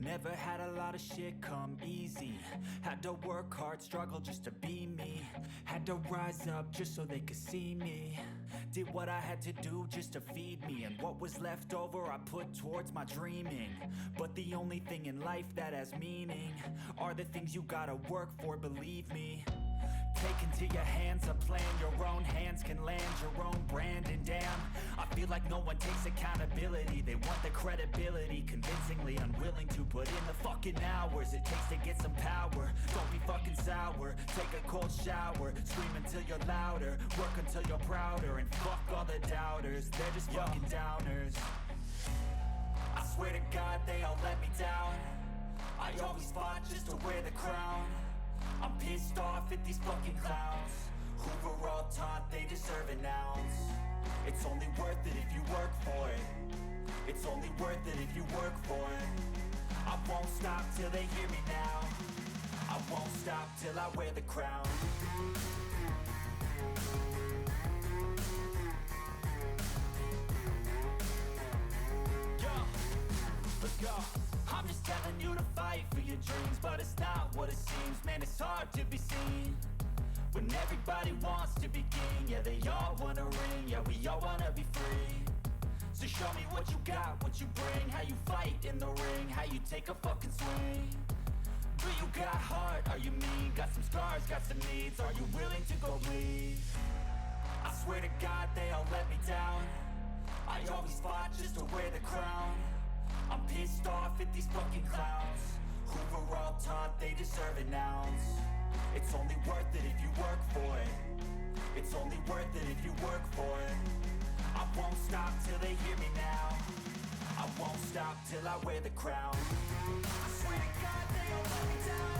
Never had a lot of shit come easy. Had to work hard, struggle just to be me. Had to rise up just so they could see me. Did what I had to do just to feed me, and what was left over I put towards my dreaming. But the only thing in life that has meaning are the things you gotta work for, believe me. Take into your hands a plan, your own hands can land your own brand. And damn, I feel like no one takes accountability. They want the credibility, convincingly unwilling to put in the fucking hours it takes to get some power. Don't be fucking sour, take a cold shower, scream until you're louder, work until you're prouder, and fuck all the doubters, they're just fucking downers. I swear to God they all let me down. I always fought just to wear the crown. I'm pissed off at these fucking clowns who were all taught they deserve an ounce. It's only worth it if you work for it. It's only worth it if you work for it. I won't stop till they hear me now. I won't stop till I wear the crown. Let's go. I'm just telling you to fight for your dreams, but it's not what it seems. Man, it's hard to be seen when everybody wants to be king. Yeah, they all wanna ring, yeah, we all wanna be free. So show me what you got, what you bring, how you fight in the ring, how you take a fucking swing. Do you got heart, are you mean? Got some scars, got some needs, are you willing to go bleed? I swear to God they all let me down. I always fought just to wear the crown. I'm pissed off at these fucking clowns who were all taught they deserve an ounce. It's only worth it if you work for it. It's only worth it if you work for it. I won't stop till they hear me now. I won't stop till I wear the crown. I swear to God they all let me down.